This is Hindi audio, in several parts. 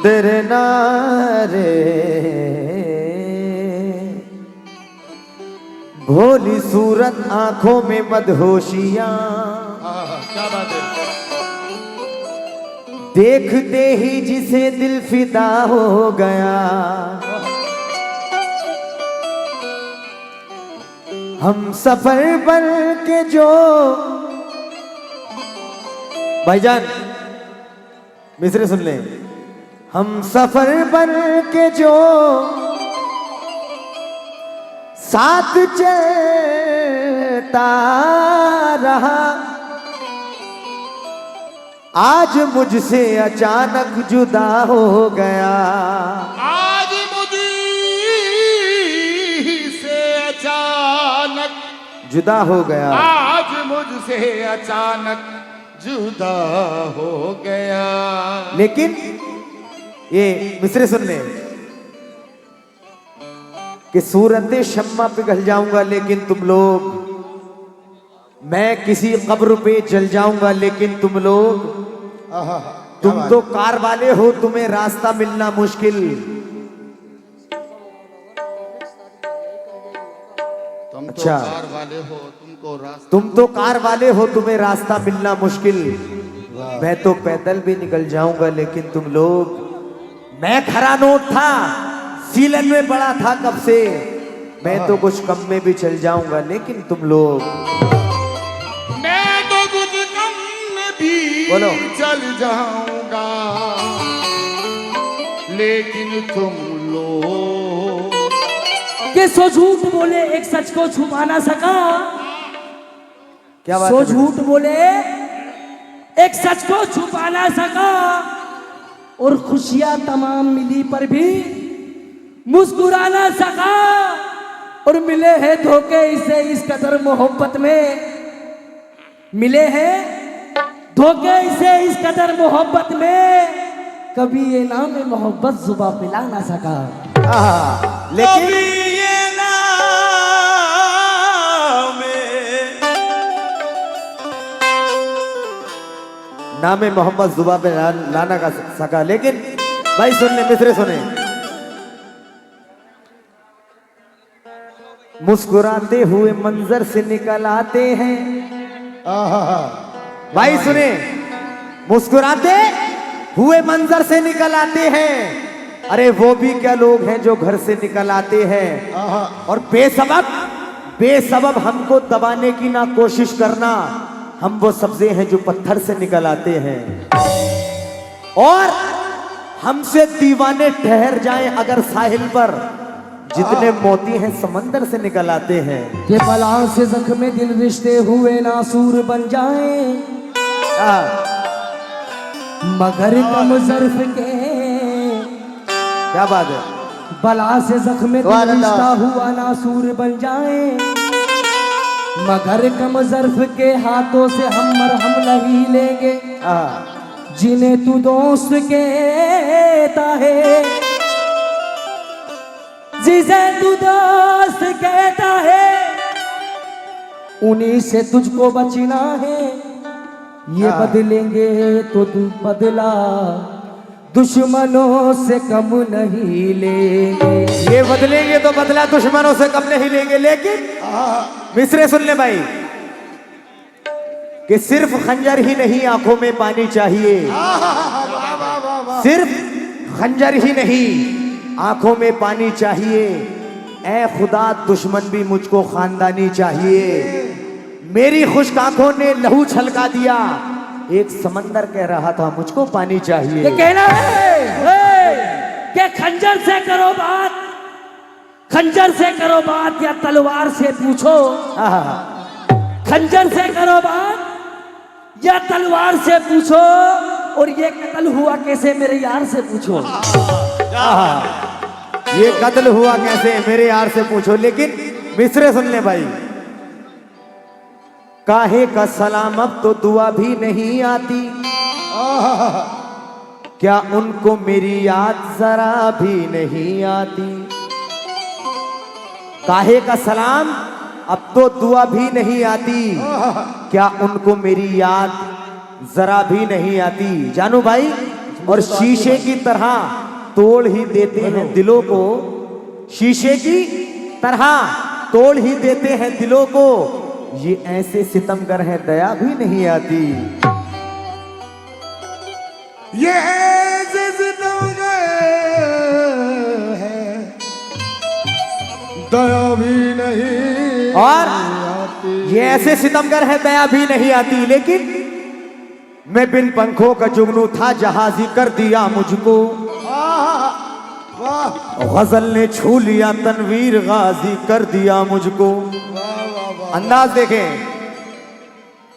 डरना रे भोली सूरत आंखों में मदहोशियां, क्या बात है। देखते ही जिसे दिल फिदा हो गया, हम सफर बन के जो भाईजान मिसरे सुन लें, हम सफर बन के जो साथ चलता रहा, आज मुझसे अचानक जुदा हो गया, आज मुझसे अचानक जुदा हो गया, आज मुझसे अचानक जुदा हो गया। लेकिन ये मिसरे सुन ले कि सूरते शम्मा पिघल जाऊंगा लेकिन तुम लोग, मैं किसी कब्र पे जल जाऊंगा लेकिन तुम लोग, तुम तो कार वाले हो तुम्हें रास्ता मिलना मुश्किल, तुम तो अच्छा कार वाले हो तुमको रास्ता, तुम तो कार वाले हो तुम्हें रास्ता मिलना मुश्किल, मैं तो पैदल भी निकल जाऊंगा लेकिन तुम लोग, मैं खरा नोट था सीलन में पड़ा था कब से, मैं तो कुछ कम में भी चल जाऊंगा लेकिन तुम लोग, मैं तो कुछ कम में भी बोलो चल जाऊंगा लेकिन तुम लोग। कि सो झूठ बोले एक सच को छुपा ना सका, क्या बात सो है? झूठ बोले एक सच को छुपा ना सका, और खुशियां तमाम मिली पर भी मुस्कुरा ना सका, और मिले हैं धोखे इसे इस कदर मोहब्बत में, मिले हैं धोखे इसे इस कदर मोहब्बत में, कभी ये नाम मोहब्बत जुबा पिला ना सका। लेकिन ये नाम नामे मोहम्मद जुबा पे लाना का सका, लेकिन भाई सुन ले मिसरे सुने, मुस्कुराते हुए मंजर से निकल आते हैं, भाई सुने, मुस्कुराते हुए मंजर से निकल आते हैं, अरे वो भी क्या लोग हैं जो घर से निकल आते हैं, और बेसबब हमको दबाने की ना कोशिश करना, हम वो सब्जे हैं जो पत्थर से निकल आते हैं, और हमसे दीवाने ठहर जाएं अगर साहिल पर, जितने मोती हैं समंदर से निकल आते हैं, कि बला से जख्म दिल रिश्ते हुए नासूर बन जाए, मगर कम ज़र्फ के, क्या बात है, बला से जख्म दिल रिश्ता हुआ नासूर बन जाए, मगर कम ज़र्फ के हाथों से हम मरहम नहीं लेंगे, जिन्हें तू दोस्त कहता है, जिसे तू दोस्त कहता है, उन्हीं से तुझको बचना है, ये बदलेंगे तो तू बदला दुश्मनों से कम नहीं लेंगे, ये बदलेंगे तो बदला दुश्मनों से कम नहीं लेंगे, लेकिन मिसरे सुन ले भाई कि सिर्फ खंजर ही नहीं आंखों में पानी चाहिए, सिर्फ खंजर ही नहीं आंखों में पानी चाहिए, ऐ खुदा दुश्मन भी मुझको खानदानी चाहिए, मेरी खुश्क आंखों ने लहू छलका दिया, एक समंदर कह रहा था मुझको पानी चाहिए, ये कहना है कि खंजर से करो बात, खंजर से करो बात या तलवार से पूछो, खंजर से करो बात या तलवार से पूछो, और ये कत्ल हुआ कैसे मेरे यार से पूछो, ये कत्ल हुआ कैसे मेरे यार से पूछो, लेकिन मिसरे सुन ले भाई, काहे का सलाम अब तो दुआ भी नहीं आती, क्या उनको मेरी याद जरा भी नहीं आती, काहे का सलाम अब तो दुआ भी नहीं आती, क्या उनको मेरी याद जरा भी नहीं आती। जानू भाई, और शीशे की तरह तोड़ ही देते हैं दिलों को, शीशे की तरह तोड़ ही देते हैं दिलों को, ये ऐसे सितमगर हैं दया भी नहीं आती। ये ऐसे सितमगर है दया भी नहीं और आती। ये ऐसे सितमगर है दया भी नहीं आती, लेकिन मैं बिन पंखों का जुगनू था, जहाजी कर दिया मुझको, वाह गजल ने छू लिया तनवीर गाजी कर दिया मुझको। अंदाज देखें,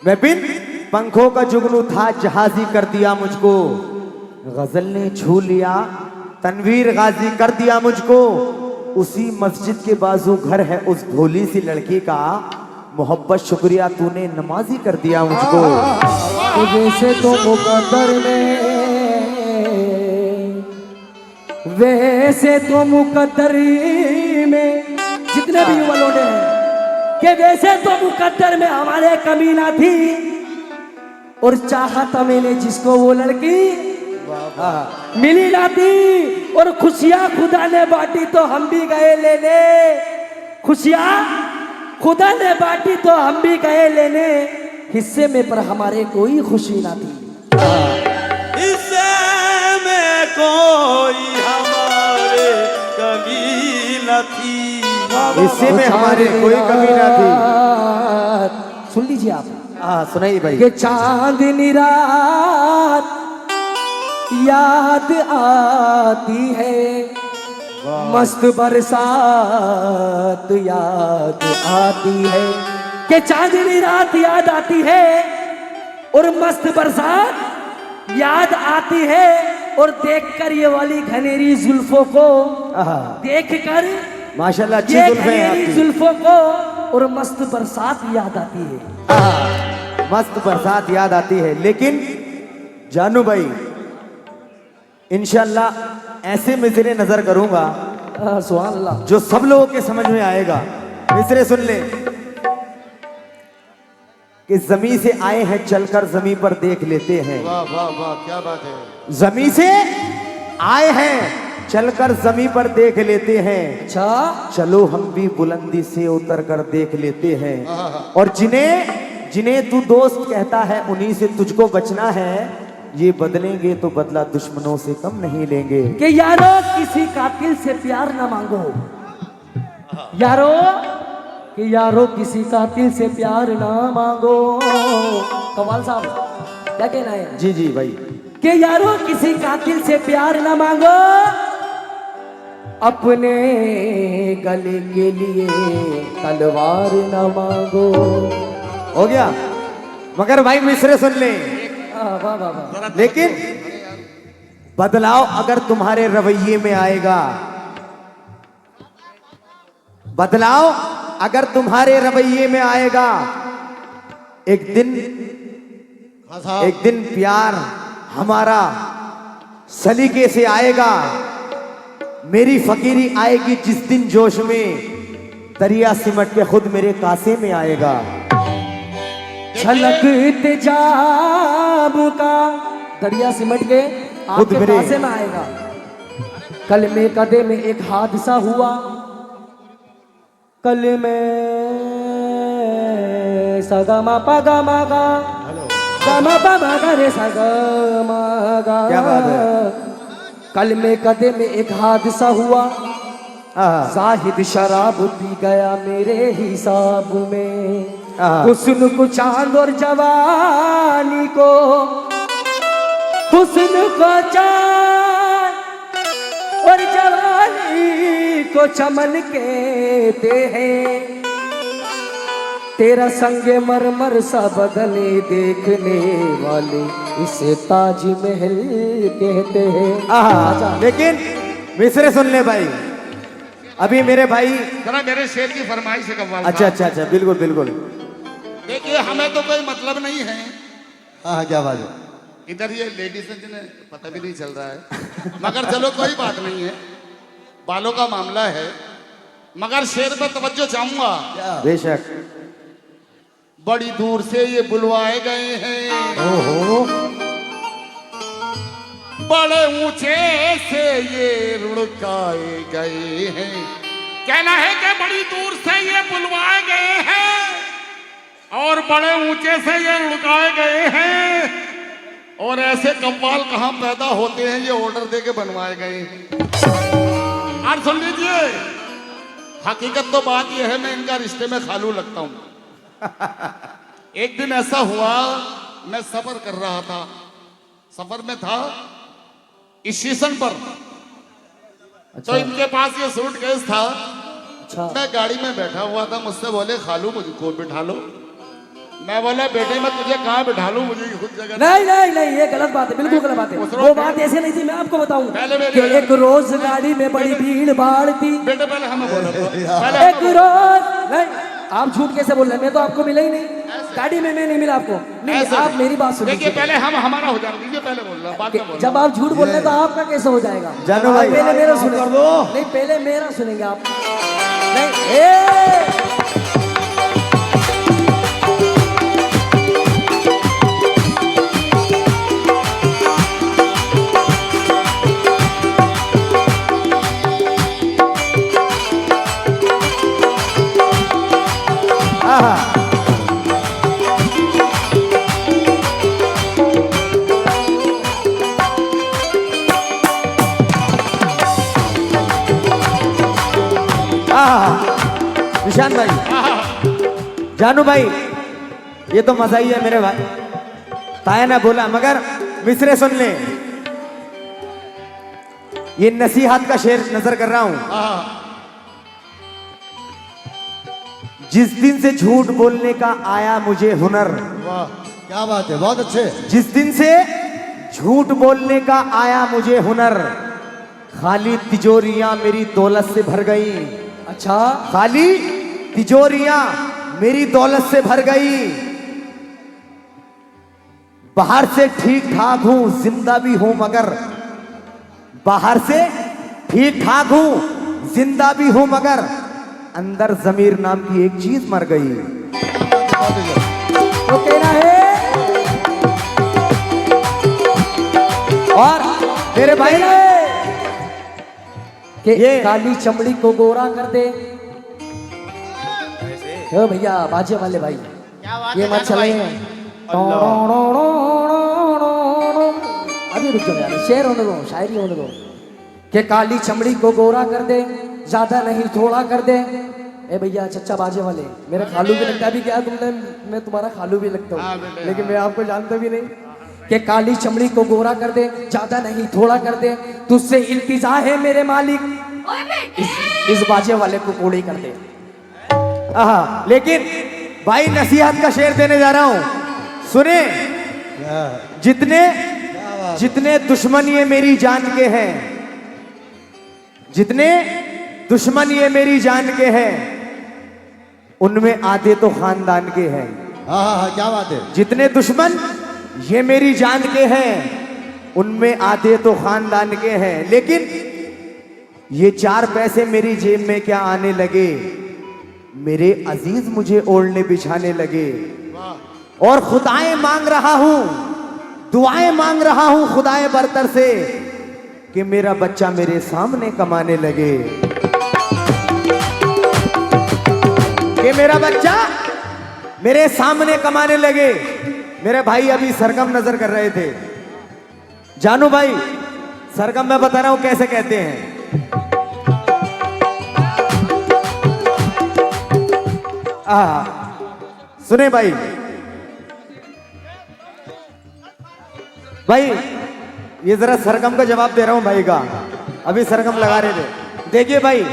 मैं बिन पंखों का जुगनू था, जहाजी कर दिया मुझको, गजल ने छू लिया तनवीर गाजी कर दिया मुझको। उसी मस्जिद के बाजू घर है उस भोली सी लड़की का, मोहब्बत शुक्रिया तूने नमाजी कर दिया मुझको। वैसे तो मुकद्दर में, वैसे तो मुकद्दरी में जितने भी युवा लौटे हैं, कि वैसे तो मुकद्दर में हमारे कमी ना थी, और चाहा था मैंने जिसको वो लड़की मिली ना थी, और खुशियां खुदा ने बांटी तो हम भी गए लेने, खुशियां खुदा ने बांटी तो हम भी गए लेने, हिस्से में पर हमारे कोई खुशी ना थी। हिस्से में कोई हमारे कमी न थी, इससे में हमारे कोई कमी ना थी। सुन लीजिए आप, हाँ सुनाइए भाई। कि चांदनी रात याद आती है, मस्त बरसात याद आती है, कि चांदनी रात याद आती है और मस्त बरसात याद आती है, और देखकर ये वाली घनेरी जुल्फों को, देखकर माशाल्लाह अच्छी ये जुल्फें हैं घनेरी आपकी। जुल्फों को और मस्त बरसात याद आती है। मस्त बरसात याद आती है। लेकिन जानू भाई, इंशाल्लाह ऐसे मिसरे नजर करूंगा सुभान अल्लाह, जो सब लोगों के समझ में आएगा। मिसरे सुन ले कि जमी से आए हैं चलकर जमी पर देख लेते हैं, वाह वाह वाह क्या बात है। जमी से आए हैं चलकर जमी पर देख लेते हैं, अच्छा चलो हम भी बुलंदी से उतर कर देख लेते हैं। और जिन्हें जिन्हें तू दोस्त कहता है उन्हीं से तुझको बचना है, ये बदलेंगे तो बदला दुश्मनों से कम नहीं लेंगे। कि यारो किसी कातिल से प्यार ना मांगो, यारो कि यारो किसी कातिल से प्यार ना मांगो। कमाल साहब क्या कहना है? जी जी भाई। कि यारो किसी कातिल से प्यार ना मांगो, अपने गले के लिए तलवार ना मांगो। हो गया। मगर भाई मिसरे सुन ले, वाह वाह वाह, लेकिन बदलाव अगर तुम्हारे रवैये में आएगा, बदलाव अगर तुम्हारे रवैये में आएगा, एक दिन प्यार हमारा सलीके से आएगा। मेरी फकीरी आएगी जिस दिन जोश में, दरिया सिमट के खुद मेरे कासे में आएगा। छलक तेजाब का दरिया सिमट के खुद आपके मेरे- पासे में आएगा। कल में कदे में एक हादसा हुआ, कल में सगमा पगमा गा गमा पमा गा रे सगमा गा। क्या बात है? कल में कदे में एक हादसा हुआ, जाहिद शराब पी गया मेरे हिसाब में। हुस्न को चांद और जवानी को, हुस्न को चांद और जवानी को चमन कहते हैं। तेरा संगे मरमर सा बदन देखने वाले इसे ताजमहल कहते हैं। लेकिन मिसरे सुन ले भाई, अभी मेरे भाई। जरा मेरे शेर की फरमाइश है कव्वाल अच्छा अच्छा अच्छा, बिल्कुल बिल्कुल। देखिए हमें तो कोई मतलब नहीं है, हाँ क्या बात है। इधर ये लेडीज है जिन्हें पता भी नहीं चल रहा है, मगर चलो कोई बात नहीं है, बालों का मामला है। मगर शेर पे तवज्जो चाहूंगा। बेशक। बड़ी दूर से ये बुलवाए गए हैं, ओहो, बड़े ऊंचे से ये रुड़काए गए हैं। कहना है कि बड़ी दूर से ये बुलवाए गए हैं और बड़े ऊंचे से ये रुड़काए गए हैं, और ऐसे कव्वाल कहां पैदा होते हैं, ये ऑर्डर देके बनवाए गए हैं। और सुन लीजिए, हकीकत तो बात यह है, मैं इनका रिश्ते में खालू लगता हूं। एक दिन ऐसा हुआ, मैं सफर कर रहा था, सफर में था स्टेशन पर। तो इनके पास ये सूटकेस था। अच्छा। मैं गाड़ी में बैठा हुआ था, मुझसे बोले खालू मुझको बिठा लो। मैं बोला बेटे मैं तुझे कहाँ बिठा लूं, मुझे खुद जगह नहीं नहीं नहीं, ये गलत बात है, बिल्कुल गलत बात है। वो बात ऐसे नहीं थी, मैं आपको बताऊं पहले मेरी कि एक रोज गाड़ी में बड़ी भीड़ भाड़ थी। बेटे पहले हमें बोला था, एक रोज नहीं, आप झूठ कैसे बोल रहे हैं? मैं तो आपको मिला ही नहीं, गाड़ी में मैं नहीं मिला आपको। नहीं, आप मेरी बात सुनिए। देखिए पहले हम हमारा हो जाने दीजिए, पहले बोल रहा बाद में बोल जब आप झूठ बोल रहे हैं तो आपका कैसे हो जाएगा? जानू भाई, पहले मेरा माफ सुने कर दो। नहीं, पहले मेरा सुनेंगे आप। नहीं निशान भाई, जानू भाई, ये तो मजा ही है मेरे भाई। ताया ना बोला मगर मिसरे सुन ले। ये नसीहत का शेर नजर कर रहा हूं। जिस दिन से झूठ बोलने का आया मुझे हुनर, वाह क्या बात है, बहुत अच्छे। जिस दिन से झूठ बोलने का आया मुझे हुनर, खाली तिजोरियां मेरी दौलत से भर गई। अच्छा, खाली तिजोरियां मेरी दौलत से भर गई। बाहर से ठीक ठाक हूं, जिंदा भी हूं मगर, बाहर से ठीक ठाक हूं, जिंदा भी हूं मगर, अंदर जमीर नाम की एक चीज मर गई। तो कहना है और मेरे भाई कि ये काली चमड़ी को गोरा कर दे। हो भैया बाजे वाले भाई, ये मत चलाइए। अभी रुक जाओ यार, शेर होने दो, शायरी होने दो। कि काली चमड़ी को गोरा कर दे, ज्यादा नहीं थोड़ा कर दे। ए भैया चच्चा बाजे वाले, मेरा खालू भी लगता भी क्या तुमने, मैं तुम्हारा खालू भी लगता हूँ, लेकिन मैं आपको जानता भी नहीं। कि काली चमड़ी को गोरा कर दे, ज्यादा नहीं थोड़ा कर दे, तुझसे इल्तिजा है मेरे मालिक, इस बाजे वाले को कोड़ी कर दे। लेकिन भाई नसीहत का शेर देने जा रहा हूं, सुने। जितने दुश्मन ये मेरी जान के हैं, जितने दुश्मन ये मेरी जान के हैं, उनमें आधे तो खानदान के हैं। हाँ क्या बात है। जितने दुश्मन ये मेरी जान के हैं, उनमें आधे तो खानदान के हैं, लेकिन ये 4 पैसे मेरी जेब में क्या आने लगे, मेरे अजीज मुझे ओढ़ने बिछाने लगे। और खुदाएं मांग रहा हूं, दुआएं मांग रहा हूं खुदाए बरतर से, कि मेरा बच्चा मेरे सामने कमाने लगे, कि मेरा बच्चा मेरे सामने कमाने लगे। मेरे भाई अभी सरगम नजर कर रहे थे। जानू भाई, सरगम मैं बता रहा हूं कैसे कहते हैं। सुने भाई, भाई ये जरा सरगम का जवाब दे रहा हूं भाई का, अभी सरगम लगा रहे थे। देखिए भाई,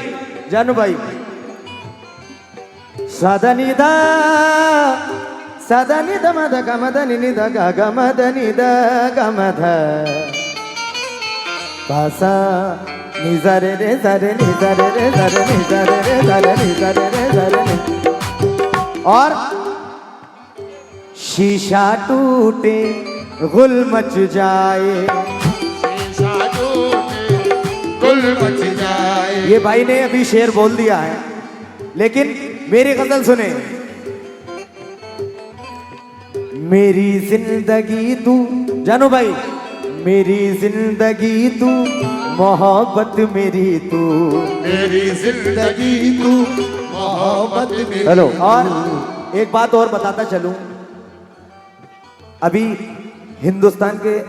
जानू भाई, सादा निदा सादा निदा मद गमद निदा गा गमद निदा गमद पासा निजरे रे जरे निजरे रे जरे निजरे रे जरे निजरे रे जरे। और शीशा टूटे गुल मच जाए, शीशा टूटे गुल मच जाए, ये भाई ने अभी शेर बोल दिया है, लेकिन मेरी गजल सुने। मेरी जिंदगी तू, जानू भाई, मेरी जिंदगी तू, मोहब्बत मेरी तू, मेरी जिंदगी तू, मोहब्बत मेरी हेलो। तू। और एक बात और बताता चलूं, अभी हिंदुस्तान के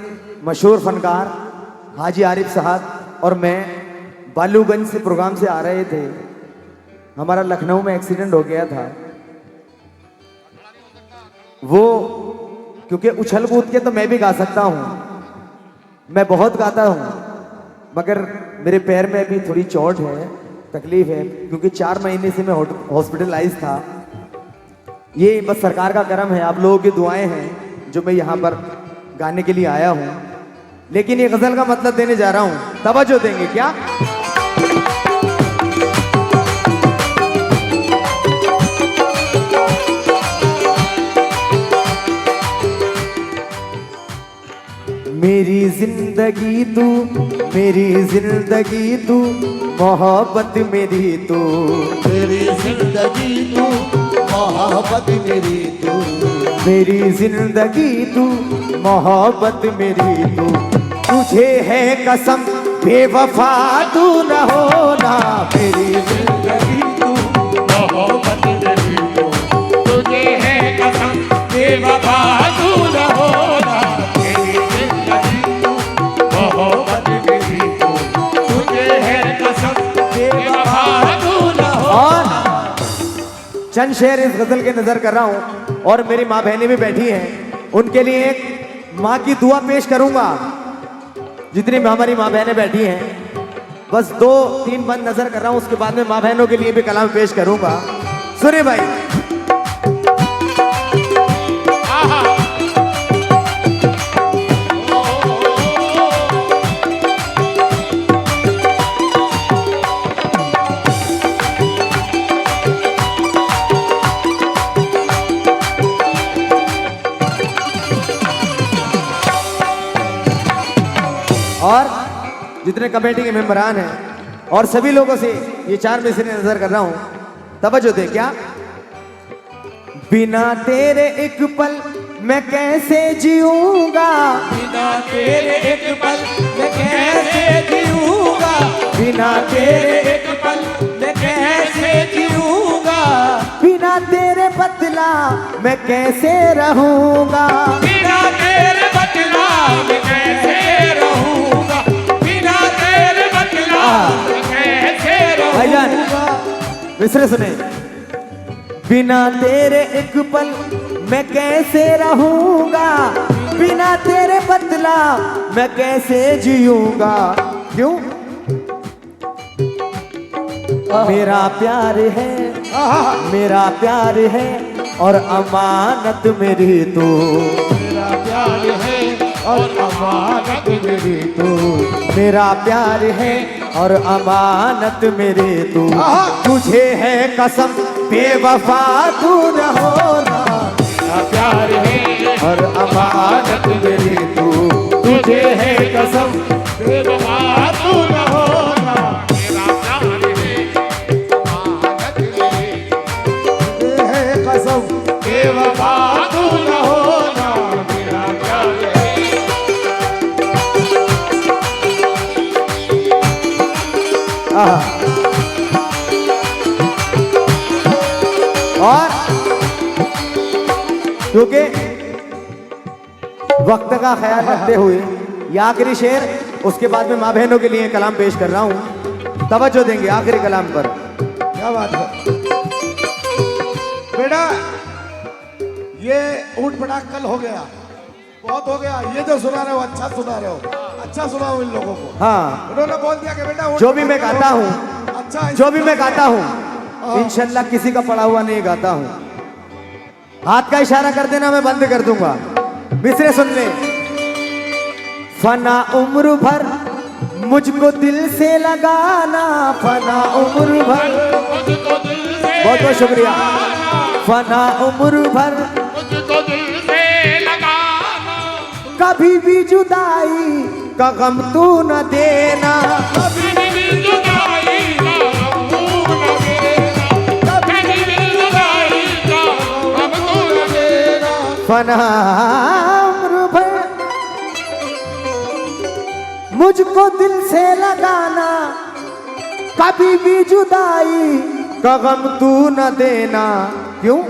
मशहूर फनकार हाजी आरिफ साहब और मैं बालूगंज से प्रोग्राम से आ रहे थे। हमारा लखनऊ में एक्सीडेंट हो गया था। वो क्योंकि उछल कूद के तो मैं भी गा सकता हूँ, मैं बहुत गाता हूँ, मगर मेरे पैर में अभी थोड़ी चोट है, तकलीफ है, क्योंकि 4 महीने से मैं हॉस्पिटलाइज था। ये बस सरकार का करम है, आप लोगों की दुआएं हैं जो मैं यहाँ पर गाने के लिए आया हूँ। लेकिन ये गजल का मतलब देने जा रहा हूँ, तवज्जो देंगे क्या? मेरी जिंदगी तू, मेरी जिंदगी तू, मोहब्बत मेरी तू, मेरी जिंदगी तू, मोहब्बत मेरी तू, मेरी जिंदगी तू, मोहब्बत मेरी तू, तुझे है कसम बेवफा तू न होना। मेरी जिंदगी तू, मोहब्बत मेरी तू, तुझे है कसम बेवफा तू न होना। मेरी जिंदगी तू, मोहब्बत मेरी तू, तुझे है कसम बेवफा तू न होना। और चंद शेर इस गजल के नजर कर रहा हूं, और मेरी माँ बहनें भी बैठी हैं, उनके लिए एक माँ की दुआ पेश करूंगा। जितनी हमारी माँ बहनें बैठी हैं, बस 2-3 बंद नजर कर रहा हूं, उसके बाद में माँ बहनों के लिए भी कलाम पेश करूंगा। सुनिए भाई। और जितने कमेटी के मेंबरान हैं और सभी लोगों से ये 4 मिसरे नजर कर रहा हूं, तवज्जो दे क्या? बिना तेरे एक पल मैं कैसे जीऊंगा, बिना तेरे एक पल मैं कैसे जीऊंगा, बिना तेरे एक पल मैं कैसे जीऊंगा, बिना तेरे बदला मैं कैसे रहूंगा, बिना तेरे बदला मैं कैसे रहूंगा, बिना तेरे बदला मैं कैसे भाईजान रहूंगा। मिसरे सुने। बिना तेरे एक पल मैं कैसे रहूंगा, बिना तेरे बदला मैं कैसे जीऊंगा। क्यों? मेरा प्यार है, मेरा प्यार है और अमानत मेरी तू, मेरा प्यार है और अमानत मेरी तू, मेरा प्यार है और अमानत मेरे तू, तुझे है कसम बेवफा तू न होना। मेरा प्यार है और अमानत मेरी तू, तुझे है कसम बेवफा तू न होना। मेरा प्यार है अमानत मेरी तू, ये है कसम बेवफा तू न होना। मेरा प्यार है। और क्योंकि वक्त का ख्याल रखते हुए ये आखिरी शेर, उसके बाद में माँ बहनों के लिए कलाम पेश कर रहा हूँ, तवज्जो देंगे आखिरी कलाम पर। क्या बात है बेटा, ये ऊट पटाख कल हो गया, बहुत हो गया। ये जो सुना रहे हो अच्छा सुना रहे हो, अच्छा सुनाओ इन लोगों को। हाँ, उन्होंने बोल दिया कि बेटा ऊँट जो भी मैं पटाख गाता करो। हूँ, अच्छा, जो भी मैं गाता हूँ, इंशाल्लाह किसी का पढ़ा हुआ नहीं गाता हूँ। हाथ का इशारा कर देना, मैं बंद कर दूंगा। मिसरे सुन ले। फना उम्र भर मुझको दिल से लगाना, फना उम्र भर, मुझको दिल से बहुत बहुत शुक्रिया। फना उम्र भर मुझको दिल से लगाना, कभी भी जुदाई का गम तू न देना, कभी भी जुदाई का मनाम्र भर मुझको दिल से लगाना, कभी भी जुदाई का गम तू न देना। क्यों?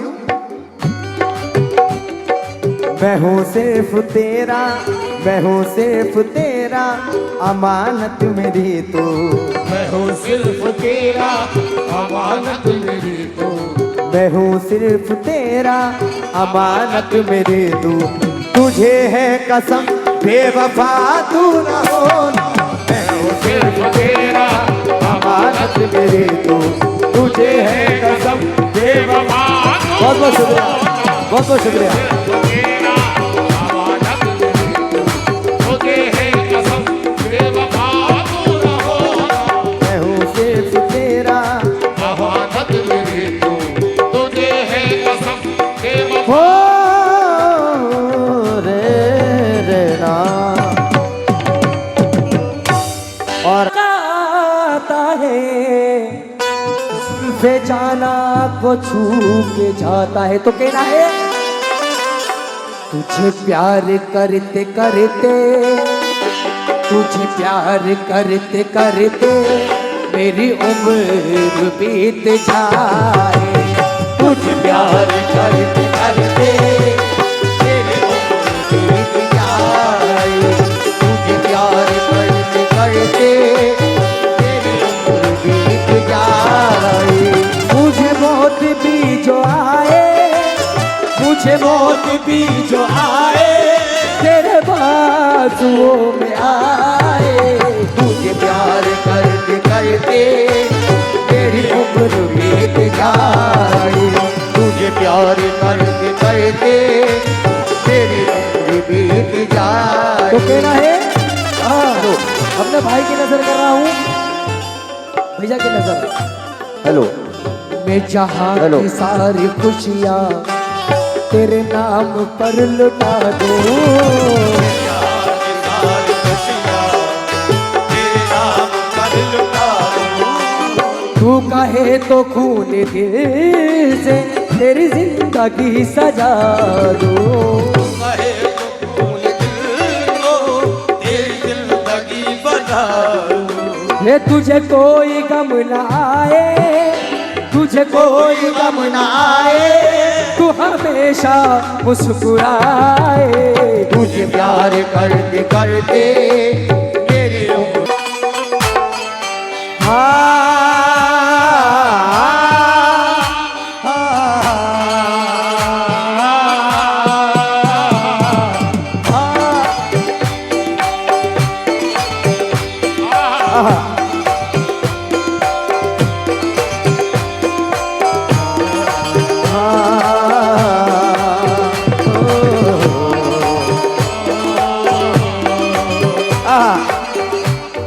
मैं हूँ सिर्फ तेरा, मैं हूँ सिर्फ तेरा, अमानत मेरी तू। मैं हूँ सिर्फ तेरा, अमानत मेरी तू। मैं हूँ सिर्फ तेरा, अमानत मेरी तू। तुझे है कसम बेवफा तू न होना। मैं हूँ सिर्फ तेरा, अमानत मेरी तू। तुझे है कसम बेवफा। बहुत बहुत शुक्रिया, बहुत बहुत शुक्रिया। हो रे ना और आता है जुल्फे जाना को छू के जाता है। तो कहना है तुझे प्यार करते करते, तुझे प्यार करते करते मेरी उम्र बीत जाए। तुझे प्यार करते करते मेरी उम्र बीत जाए। तुझे प्यार करते करते मेरी उम्र बीत जाए। मुझे मौत भी जो आए, मुझे मौत भी जो आए, तेरे बाजुओं में आए। तुझे प्यार करते करते मेरी उम्र बीत जाए। तुझे प्यार करते करते मेरी उम्र बीत जाए। तो कहना है अपने भाई की नजर कर रहा हूँ, भैया की नजर। हेलो, मैं जहाँ हेलो। की सारी खुशियाँ तेरे नाम पर लुटा दूँ। तू कहे तो खून दिल से तेरी जिंदगी सजा दूं। कहे तो खून दिल को तेरी जिंदगी बना दूं। ये तुझे कोई गम न आए, तुझे कोई गम न आए, तू हमेशा मुस्कुराए। तुझे प्यार करते करते मेरी उम्र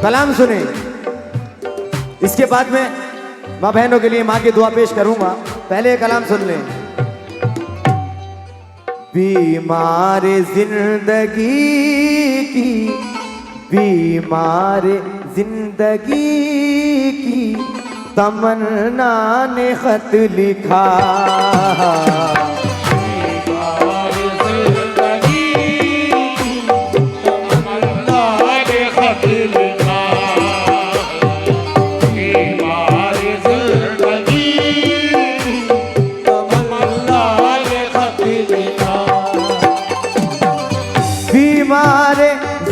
कलाम सुने। इसके बाद में माँ बहनों के लिए माँ की दुआ पेश करूंगा। पहले कलाम सुन लें। बीमार जिंदगी की, बीमार जिंदगी की तमन्ना ने खत लिखा।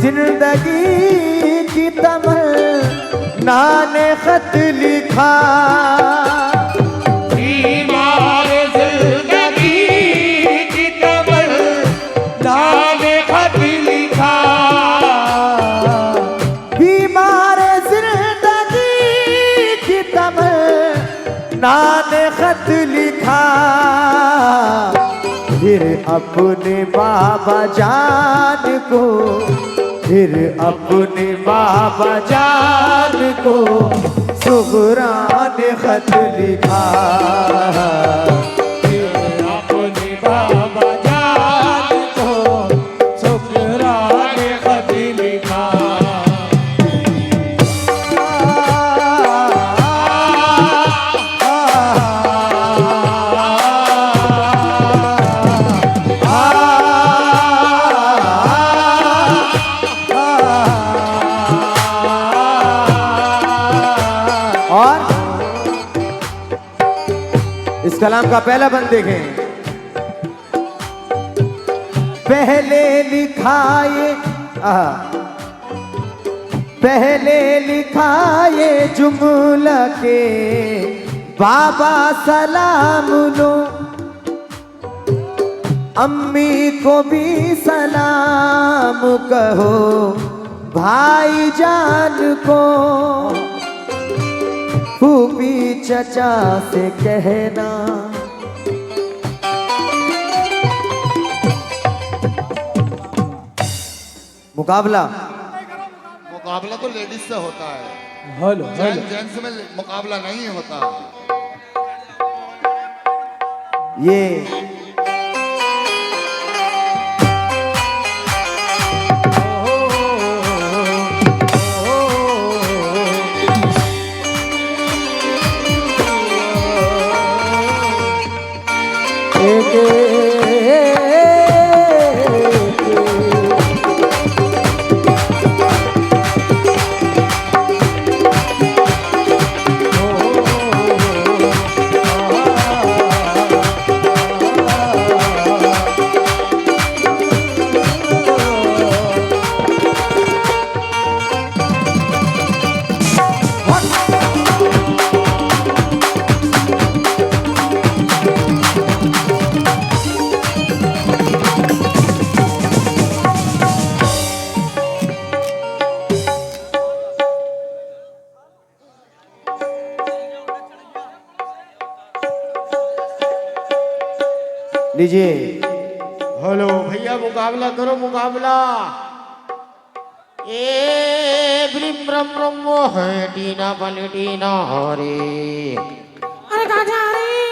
जिंदगी की तमन्ना ने खत लिखा। बीमार जिंदगी की तमन्ना ने खत लिखा। बीमार जिंदगी की तमन्ना ने खत लिखा। फिर अपने बाबा जान को, फिर अपने बाबा जान को सुगरा ने खत लिखा। फिर अपने बाबा जान को सुगरा ने खत लिखा। आ इस कलाम का पहला बंद देखें। पहले लिखाए पहले लिखाए जुमला के बाबा सलाम लो, अम्मी को भी सलाम कहो, भाई जान को फूफी चचा से कहना। मुकाबला मुकाबला तो लेडीज से होता है, हेलो हेलो जेंट्स में मुकाबला नहीं होता। ये लीजिए। हेलो भैया, मुकाबला करो मुकाबला। ए ब्रिम ब्रम ब्रह्म है टीना पलटीना हरे। अरे कहाँ जा रही?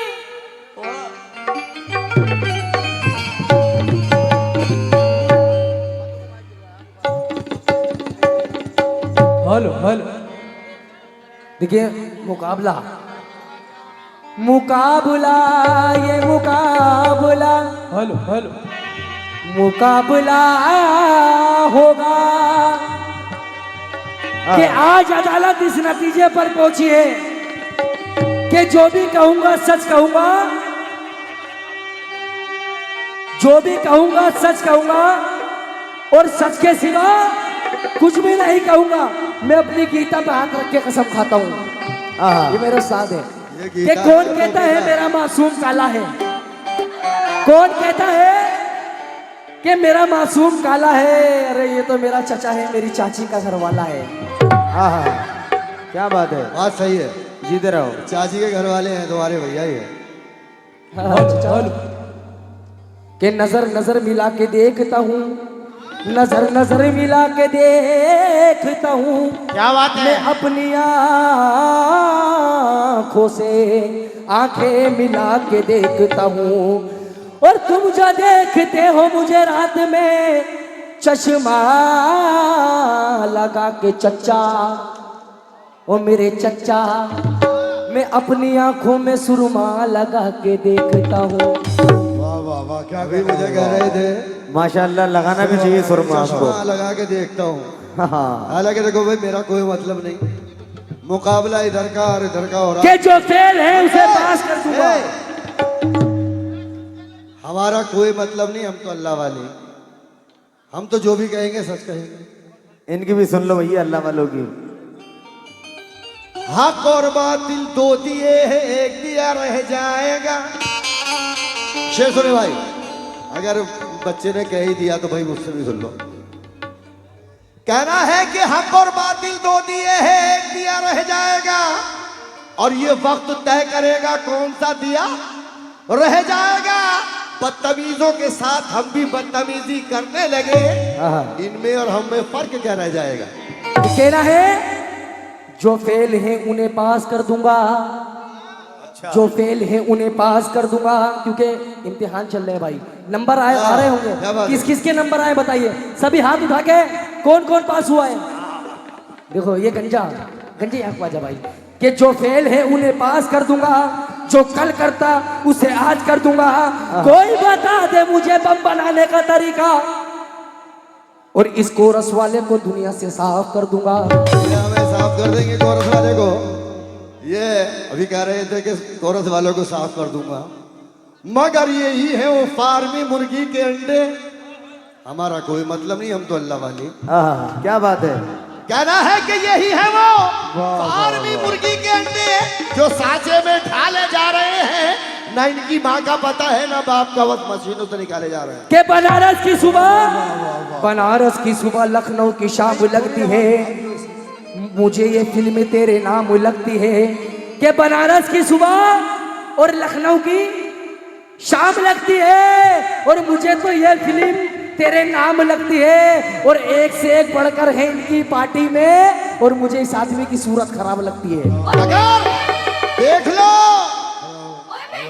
हेलो हेलो देखिए, मुकाबला मुकाबला ये मुकाबला, हेलो हेलो मुकाबला होगा कि आज अदालत इस नतीजे पर पहुंची है कि जो भी कहूंगा सच कहूंगा, जो भी कहूंगा सच कहूंगा और सच के सिवा कुछ भी नहीं कहूंगा। मैं अपनी गीता पे हाथ रख के कसम खाता हूँ, ये मेरा साथ है कि कौन कहता है मेरा मासूम काला है? कौन कहता है कि मेरा मासूम काला है? अरे ये तो मेरा चचा है, मेरी चाची का घर वाला है। क्या बात है, बात सही है। जीते रहो। चाची के घर वाले हैं तुम्हारे भैया ही है। कि नजर नजर मिला के देखता हूँ, नजर नजर मिला के देखता हूँ। क्या बात है? मैं अपनी आँखों से आंखें मिला के देखता हूँ, और तुम जो देखते हो मुझे रात में चश्मा लगा के चच्चा, ओ मेरे चच्चा, मैं अपनी आंखों में सुरमा लगा के देखता हूँ। वाह वाह वाह, क्या भी मुझे कह रहे थे, माशाल्लाह, लगाना भी चाहिए सुरमा आपको। चश्मा लगा के देखता हूँ। हाँ। हालांकि देखो भाई, मेरा कोई मतलब नहीं, मुकाबला इधर का और इधर का हो रहा कि जो फेल है उसे पास कर दूंगा। हमारा कोई मतलब नहीं, हम तो अल्लाह वाले, हम तो जो भी कहेंगे सच कहेंगे। इनकी भी सुन लो भैया, अल्लाह वालों की। हक और बातिल दो दिए हैं, एक दिया रह जाएगा। शेर सुने भाई, अगर बच्चे ने कह ही दिया तो भाई मुझसे भी सुन लो। कहना है कि हक और बातिल दो दिए हैं, एक दिया रह जाएगा, और ये वक्त तय करेगा कौन सा दिया रह जाएगा। बदतमीजों के साथ हम भी बदतमीजी करने लगे, इनमें और हम में फर्क क्या रह जाएगा? कहना है जो फेल है उन्हें पास कर दूंगा। अच्छा। जो फेल है उन्हें पास कर दूंगा, क्योंकि इम्तिहान चल रहे हैं भाई, नंबर आए आ रहे होंगे। किस किस के नंबर आए बताइए, सभी हाथ उठा के, कौन कौन पास हुआ है? देखो ये गंजे आंख वाजा भाई, कि जो फेल है उन्हें पास कर दूंगा, जो कल करता उसे आज कर दूंगा। कोई बता दे मुझे बम बनाने का तरीका, और इस कोरस वाले को दुनिया से साफ कर दूंगा। हमें साफ कर देंगे कोरस वाले को, ये अभी कह रहे थे कि कोरस वालों को साफ कर दूंगा, मगर यही है वो फार्मी मुर्गी के अंडे। हमारा कोई मतलब नहीं, हम तो अल्लाह वाले। हाँ, क्या बात है। कहना है कि यही है वो फार्मी मुर्गी के अंडे जो सांचे में ढाले जा रहे हैं। ना इनकी माँ का पता है ना बाप का, बस मशीनों से निकाले जा रहे हैं। के बनारस की सुबह लखनऊ की शाम लगती है, मुझे ये फिल्म तेरे नाम लगती है। के बनारस की सुबह और लखनऊ की शाम लगती है, और मुझे तो ये फिल्म तेरे नाम लगती है। और एक से एक बढ़कर है इनकी पार्टी में, और मुझे इस आदमी की सूरत खराब लगती है। अगर देख लो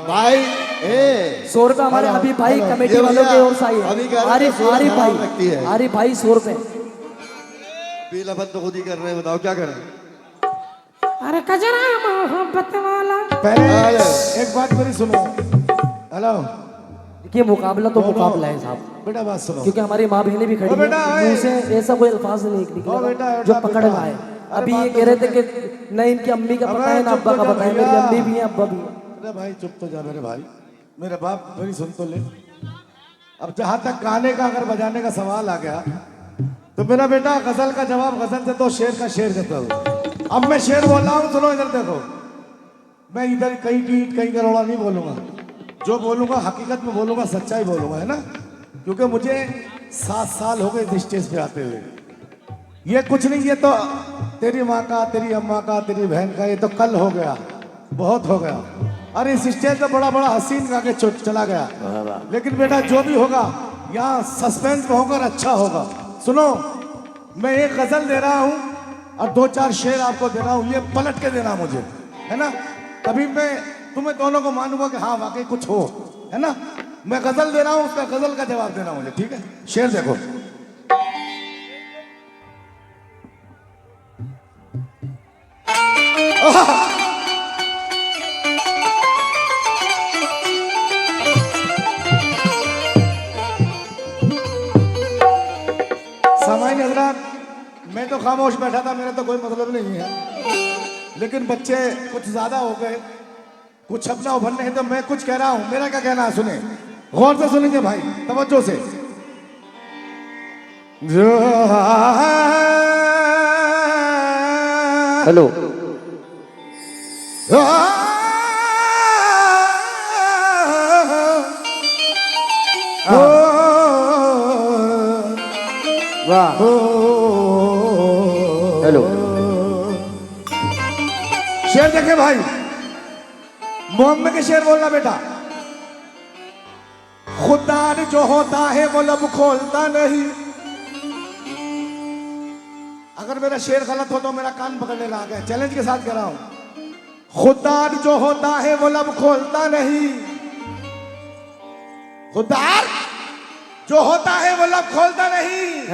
भाई, ए 100 रुपए हमारे अभी भाई ये कमेटी वालों भैया, की ओर से आई अभी है। कह रहे आरिफ थे सूरत आरिफ खराब लगती है। भाई, आरिफ भाई 100 रुपए। पीलापन तो खुद ही कर रहे हैं, बताओ क्या करें। अरे कजरा मोहब्बत वाला। पहले एक बात मेरी सुनो। हेलो देखिए, मुकाबला तो मुकाबला है साहब, बेटा, बात सुनो। क्योंकि हमारी माँ बहनें भी खड़ी ओ बेटा, हैं, ओए। मुंह से ऐसा कोई अल्फाज नहीं ओ निकलेगा बेटा, जो बेटा, पकड़ बेटा। में आए। अरे अभी बात ये तो कह रहे थे सुनो। कि न इनकी अम्मी का पता है ना चुप अब्बा तो का जा पता है। भैया। मेरी अम्मी भी है, अब्बा भी है। अरे भाई चुप तो जा मेरे भाई, मेरे बाप मेरी सुन तो ले। अब जहां तक गाने का अगर बजाने का सवाल आ गया, तो मेरा बेटा गजल का जवाब गजल से तो शेर का शेर देता हूँ। अब मैं शेर बोल रहा हूँ, सुनो इधर देखो। मैं इधर कहीं कीट कहीं करोड़ा नहीं बोलूंगा, जो बोलूंगा हकीकत में बोलूंगा, सच्चाई बोलूंगा, है ना। क्योंकि मुझे 7 साल हो गए इस स्टेज पे आते हुए। ये कुछ नहीं, ये तो तेरी माँ का, तेरी अम्मा का, तेरी बहन का, ये तो कल हो गया, बहुत हो गया। अरे इस स्टेज पे बड़ा बड़ा हसीन गा के चला गया। लेकिन बेटा जो भी होगा यहाँ सस्पेंस में होगा, अच्छा होगा। सुनो, मैं एक गजल दे रहा हूँ और 2-4 शेर आपको दे रहा हूँ, ये पलट के देना मुझे, है ना। तभी मैं तुम्हें दोनों को मानूंगा कि हाँ वाकई कुछ हो, है ना। मैं गजल दे रहा हूँ, उसका गजल का जवाब देना मुझे, ठीक है। शेर देखो। सामान्य हजरात, मैं तो खामोश बैठा था, मेरा तो कोई मतलब नहीं है। लेकिन बच्चे कुछ ज्यादा हो गए, कुछ अपना उभरने हैं, तो मैं कुछ कह रहा हूं। मेरा क्या कहना है सुने, गौर से सुनेंगे भाई, तवज्जो से। हेलो, वाह, हेलो। शेर देखे भाई, मोहम्मद के शेर बोलना बेटा। खुदा जो होता है वो लब खोलता नहीं। अगर मेरा शेर गलत हो तो मेरा कान पकड़ने लगा गया, चैलेंज के साथ कह रहा हूं। खुदा जो होता है वो लब खोलता नहीं। खुदा जो होता है वो लब खोलता नहीं।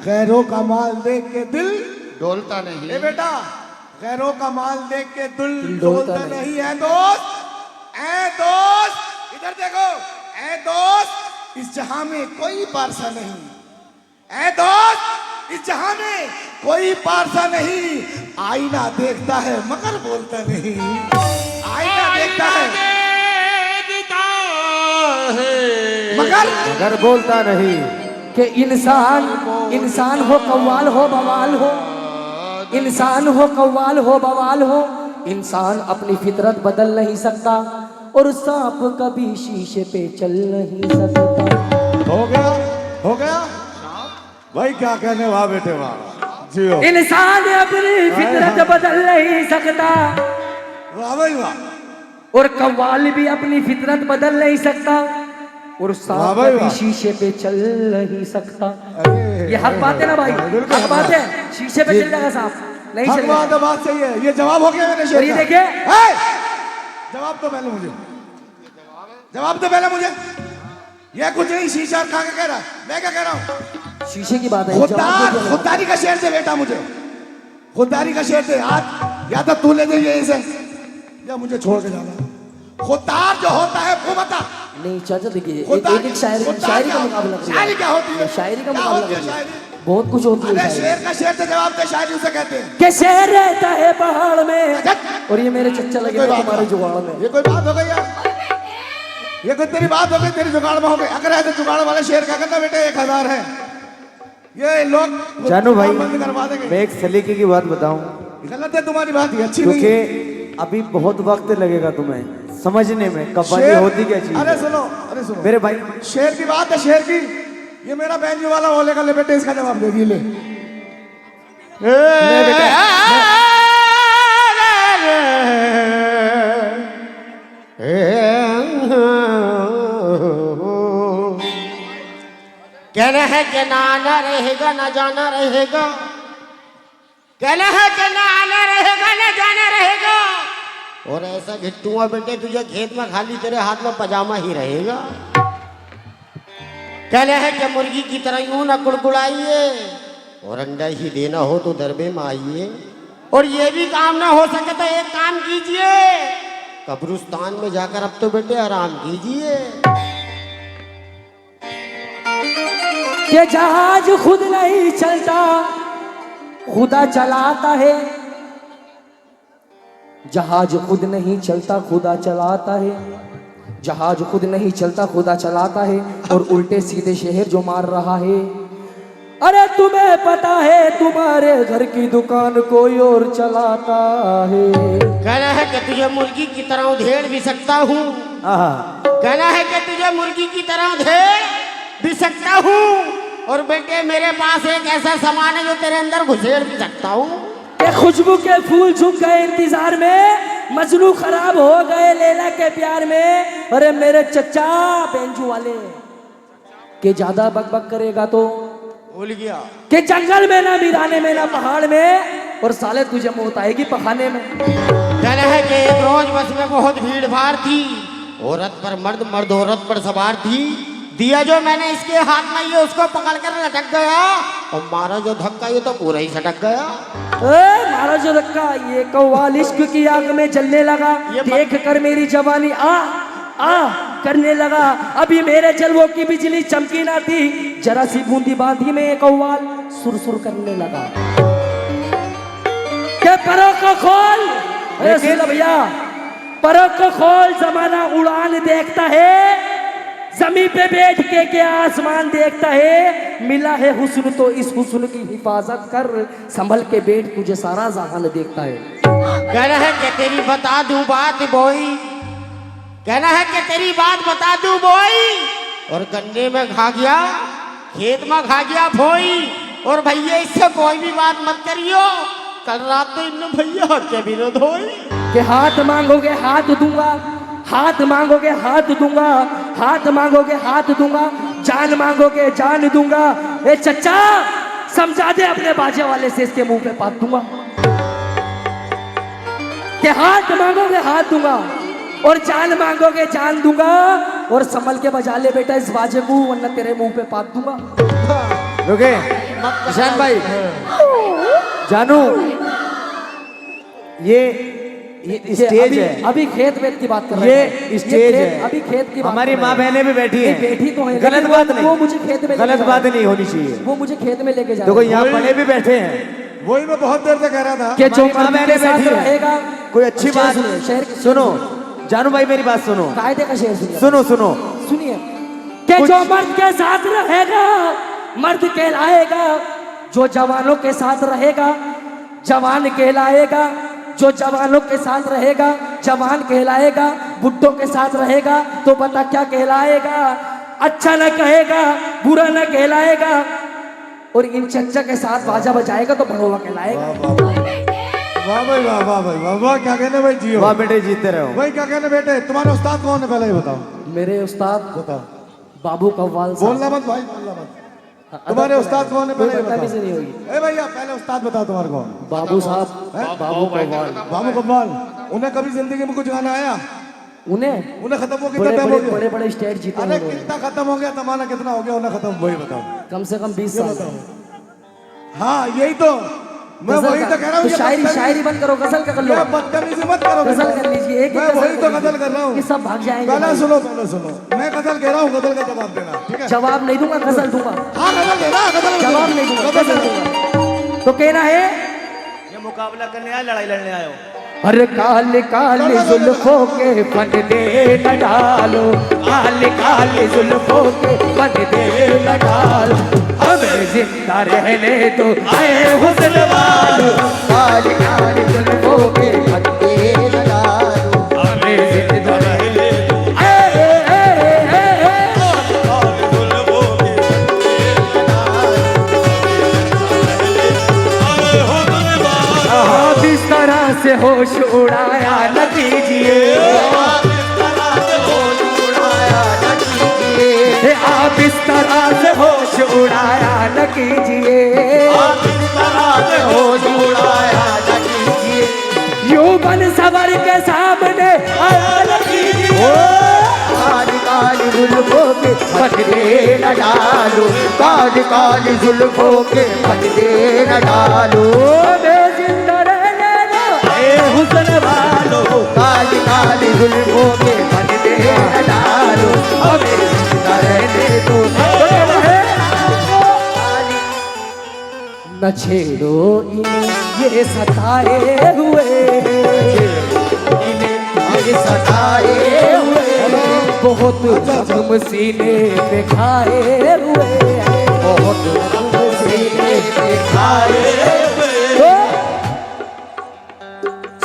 गैरों का माल देख के दिल डोलता नहीं। ए बेटा, गैरों का माल देख के दिल डोलता नहीं है दोस्त। ऐ दोस्त इधर देखो, ऐ दोस्त इस जहां में कोई पारसा नहीं। ऐ दोस्त इस जहां में कोई पारसा नहीं। आईना देखता है मगर बोलता नहीं। आईना देखता है मगर बोलता नहीं। कि इंसान हो कव्वाल हो बवाल हो, इंसान हो कव्वाल हो बवाल हो, इंसान अपनी फितरत बदल नहीं सकता, और सांप कभी शीशे पे चल नहीं सकता। हो गया, हो गया भाई, क्या कहने वाह बेटे वाह, जियो। इंसान अपनी फितरत बदल नहीं सकता, वाह भाई वाह। और कव्वाल भी अपनी फितरत बदल नहीं सकता, और सांप भाई कभी वाह। शीशे पे चल नहीं सकता। अरे ये हक बात है ना भाई, बिल्कुल हक बात है। शीशे पे चल जाएगा सांप, नहीं हक चलेगा। बात है, बात सही है। ये जवाब हो गया मेरे शेर और ये का। देखिए, है? जवाब तो पहले मुझे, जवाब तो पहले मुझे। ये कुछ नहीं, शीशा खा के कह रहा, मैं क्या कह रहा हूँ। शीशे की बात है। खुददार, खुददारी का शेर दे बेटा मुझे, खुददारी का शेर दे। आज या तो तू ले दे इसे, या मुझे छोड़ के जाना। खुददार जो होता है वो बता। नहीं चाचा देखिए, खुददार- एक शायरी खुददार शायरी क्या का होता है? मुकाबला करिए। शायरी क्या होती है? शायरी का क्या मुकाबला होती है करिए। शायरी? बहुत कुछ होती है अरे शायरी। शेर का शेर तो जवाब दे, शायरी उसे कहते हैं। कि शेर रहता है पहाड़ में, और ये मेरे चच्चा लगे कोई हुए बात तुम्हारे नहीं। जुगाड़ में। ये कोई बात हो गई यार, ये कोई तेरी बात हो गई, तेरी जुगाड़ में हो गई। अगर ऐसे जुगाड़ वाले शेर क्या करना बेटे, 1000 है ये लोग जानू भाई, बंद करवा देंगे। मैं एक सलीके की बात बताऊं, गलत है तुम्हारी बात, ये अच्छी नहीं है। क्योंकि अभी बहुत वक्त लगेगा तुम्हें समझने में कव्वाली शेर- होती क्या चीज अरे है। सुनो, अरे सुनो मेरे भाई, शेर की बात है, शेर की। ये मेरा बैंजो वाला बोले का, ले बेटे इसका जवाब दे दिए, ले ले बेटा, कहना है कि ना आना रहेगा ना जाना रहेगा, कहना है कि ना आना रहेगा ना जाना रहेगा, और ऐसा घिट्टूआ बेटे तुझे खेत में खाली तेरे हाथ में पजामा ही रहेगा। कहना है कि मुर्गी की तरह यूं ना कुड़कुड़ाइए, और अंडा ही देना हो तो दरबे में आइए, और ये भी काम ना हो सके तो एक काम कीजिए, कब्रिस्तान में जाकर अब तो बेटे आराम कीजिए। कि जहाज खुद नहीं चलता खुदा चलाता है, जहाज खुद नहीं चलता खुदा चलाता है, जहाज खुद नहीं चलता खुदा चलाता है, और उल्टे सीधे शहर जो मार रहा है। अरे तुम्हें पता है तुम्हारे घर की दुकान कोई और चलाता है। कहना है कि तुझे मुर्गी की तरह उधेड़ भी सकता हूँ, आहा, कहना है कि तुझे मुर्गी की तरह उधेड़ भी सकता हूँ, और बेटे मेरे पास एक ऐसा सामान है जो तेरे अंदर घुसेड़ भी सकता हूँ। के खुशबू के फूल झुक गए इंतजार में, मजनू खराब हो गए लैला के प्यार में। अरे मेरे चच्चा बेंजू वाले, के ज्यादा बकबक करेगा तो भूल गया। के जंगल में ना वीराने में ना पहाड़ में, और साले तुझे मौत आएगी पखाने में। कहना है कि एक रोज बस में बहुत भीड़ भाड़ थी, औरत पर मर्द, मर्द औरत पर सवार थी, दिया जो मैंने इसके हाथ में ये उसको पकड़कर लटक गया, और मारा जो धक्का ये तो पूरा ही सटक गया। ए, मारा जो धक्का, ये कव्वाल इश्क की आग में जलने लगा, देख कर मेरी जवानी आ आ करने लगा। अभी मेरे जलवों की बिजली चमकी ना थी, जरा सी बूंदी बांधी में कव्वाल सुरसुर करने लगा। के परों को खोल, अरे सुन लो भैया, परों को खोल, जमाना उड़ान देखता है, जमीन पे बैठ के क्या आसमान देखता है। मिला है हुस्न तो इस हुस्न की हिफाजत कर, संभल के बैठ तुझे सारा जहान देखता है। कहना है कि तेरी बता दूं बात बोई, कहना है कि तेरी बात बता दूं बोई, और गन्ने में खा गया खेत में खा गया फोई, और भैया इससे कोई भी बात मत करियो, कल रात तो इन भैया के विरोध होई। कि हाथ मांगोगे हाथ दूंगा, हाथ मांगोगे हाथ दूंगा, हाथ मांगोगे हाथ दूंगा, जान मांगोगे जान दूंगा। ए चच्चा समझा दे अपने बाजे वाले से, इसके मुंह पे पात दूंगा। कि हाथ मांगोगे हाथ दूंगा, और जान मांगोगे जान दूंगा, और संभल के बजा ले बेटा इस बाजे को, वरना तेरे मुंह पे पात दूंगा। रुके ईशान भाई, जानू ये स्टेज है, अभी खेत वेत की बात कर रहे हैं। ये स्टेज है, अभी खेत की बात हमारी कर रहे माँ हैं। बहनें भी बैठी हैं, बैठी तो है, गलत लेकिन बात वो मुझे खेत में नहीं, लेके गलत जा बात रहे हैं। नहीं होनी चाहिए। वो मुझे खेत में लेके जा देखो रहे हैं। यहाँ बड़े भी बैठे हैं, वही मैं बहुत देर से कह रहा था। कि जो हमारी माँ मर्द के बहनें साथ बैठी हैं। रहेगा, कोई अच्छी बात शहर की सुनो, जानू भाई मेरी बात सुनो, कायदे का शेर सुनिए, सुनो सुनो, सुनिए कि जो मर्द के साथ रहेगा मर्द कहलाएगा, जो जवानों के साथ रहेगा जवान कहलाएगा, जो जवानों के साथ रहेगा जवान कहलाएगा, बुड्ढों के साथ रहेगा तो पता क्या कहलाएगा, अच्छा न कहेगा बुरा न कहलाएगा, और इन चच्चा के साथ बाजा बजाएगा तो भड़ोवा कहलाएगा। वाह भाई वाह, वाह भाई वाह, वाह क्या कहने भाई, जियो वाह बेटे जीते रहो। भाई। क्या कहने बेटे, तुम्हारा उस्ताद कौन है पहले ये बताओ। मेरे उस्ताद बताओ, बाबू कव्वाल साहब। बोलना मत भाई, बोलना मत। तुम्हारे उस्ताद कौन है पहले ये बताने बताओ। से नहीं होगी। ए भैया पहले उस्ताद बताओ तुम्हारे कौन। बाबू साहब, बाबू कव्वाल। बाबू कव्वाल, उन्हें कभी जिंदगी में कुछ गाना आया? उन्हें खत्म हो कितना बड़े टाइम हो बड़े गया? बड़े बड़े स्टेट जीते अरे हैं उन्होंने। कितना खत्म हो गया, जमाना कितना हो गया उन्हें खत्म, वही बताओ। कम से कम 20 ये साल। बताओ। हाँ यही तो, मैं गजल वही का- तो कह रहा हूँ तो ये शायरी बदतमीजी- शायरी बंद करो, गजल का कर लो। मैं बदतमीजी मत करो गजल मेरे कर साथ। लीजिए, एक मैं गजल वही तो कर गजल लीजिए। कर रहा हूँ। ये सब भाग जाएंगे पहले भाई। सुनो मैं गजल कह रहा हूँ, गजल का जवाब देना, ठीक है? जवाब नहीं दूंगा, गजल दूंगा। हाँ गजल देना, गजल जवाब नहीं दूंगा, गजल गजल देना। दूंगा। तो कहना है ये मुकाबला करने आए, लड़ाई लड़ने आए हो। अरे काले काले जुल्फों के पर्दे न डालो, काले काले जुल्फों के पर्दे न डालो, हमें जिंदा रहने दो ऐ हुस्न वालो, काले काले जुल्फों के पर्दे न डालो, हमें जिंदा रहने दो ऐ आप इस तरह से होश उड़ाया न कीजिए, आप इस तरह से होश उड़ाया न कीजिए, यूं बन सवर के सामने आया न कीजिए, काली काली जुल्फों के पर्दे न डालो, काली काली जुल्फों के पर्दे न डालो, हमें जिंदा रहने दो ऐ हुस्न वालो, काली काली जुल्फों के पर्दे न डालो, हमें जिंदा रहने दो। न छेड़ो इन्हें ये सताए हुए, ये सताए हुए, बहुत जख्म सीने पे खाए हुए, बहुत जख्म सीने पे खाए हुए,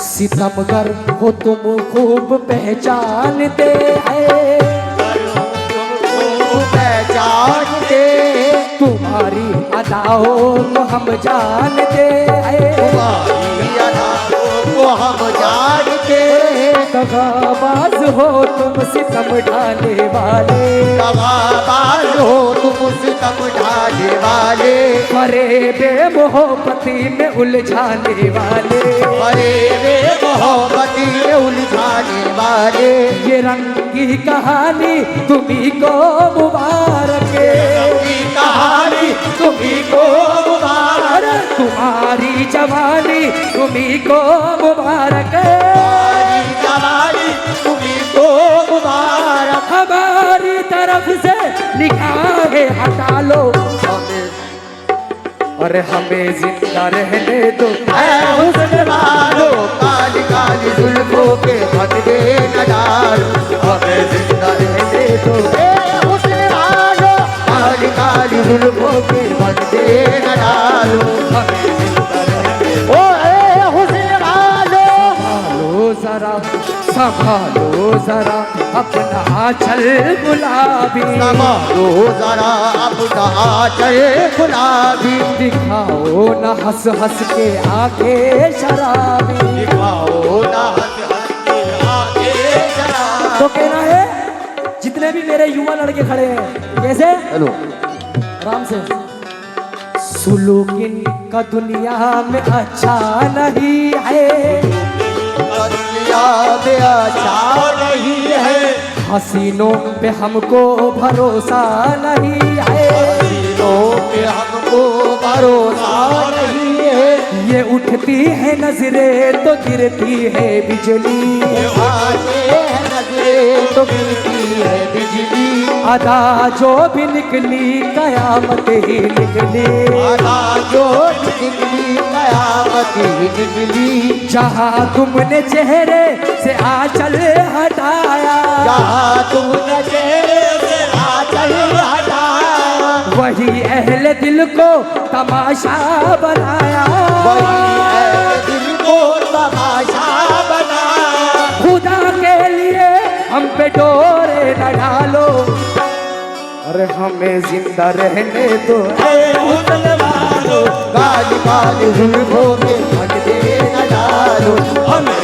सितमगर हो तुम खूब पहचानते हैं, पहचानते, तुम्हारी अदाओं को हम जानते हैं, तुम्हारी अदाओं को हम जानते, दगाबाज हो तुम सितम ढाने वाले, दगाबाज हो तुम सितम ढाने वाले, फरेबे मोहब्बती में उलझाने वाले, फरेबे मोहब्बती में उलझाने वाले, ये रंगी कहानी तुम्ही को मुबारक, कहानी तुम्ही को मुबारक, तुम्हारी जवानी तुम्ही को मुबारक, जवानी तुम्ही को मुबारक, हमारी तरफ से निगाहें हटा लो, अरे हमें जिंदा रहने दो ऐ हुस्न वालो, काली काली जुल्फों के पर्दे न डालो, हमें जिंदा रहने दो ऐ हुस्न वालो, काली काली जुल्फों के पर्दे न डालो, हमें जिंदा रहने दो ऐ हुस्न वालो, संभालो जरा अपना आंचल गुलाबी, संभालो जरा अपना आंचल गुलाबी, दिखाओ न हंस हंस के आंखें शराबी, दिखाओ न हंस हंस के आंखें शराबी। तो कहना है जितने भी मेरे युवा लड़के खड़े हैं, कैसे हेलो आराम से, सुलूकिन का दुनिया में अच्छा नहीं है, दुनिया में अच्छा नहीं है, हसीनों पे हमको भरोसा नहीं है, हसीनों पे हमको भरोसा नहीं है, ये उठती है नजरें तो गिरती है बिजली, आते हैं नजरें तो गिरती है बिजली, अदा जो भी निकली कयामत ही निकली, अदा जो निकली कयामत ही निकली, जहाँ तुमने चेहरे से आंचल हटाया, जहाँ तुमने चेहरे से आंचल हटाया, वही अहले दिल को तमाशा बनाया, वही अहले दिल को तमाशा बनाया, खुदा के लिए हम पे डोरे न डालो, अरे हमें जिंदा रहने दो ऐ हुस्न वालो, काली काली जुल्फों के पर्दे न डालो, हमें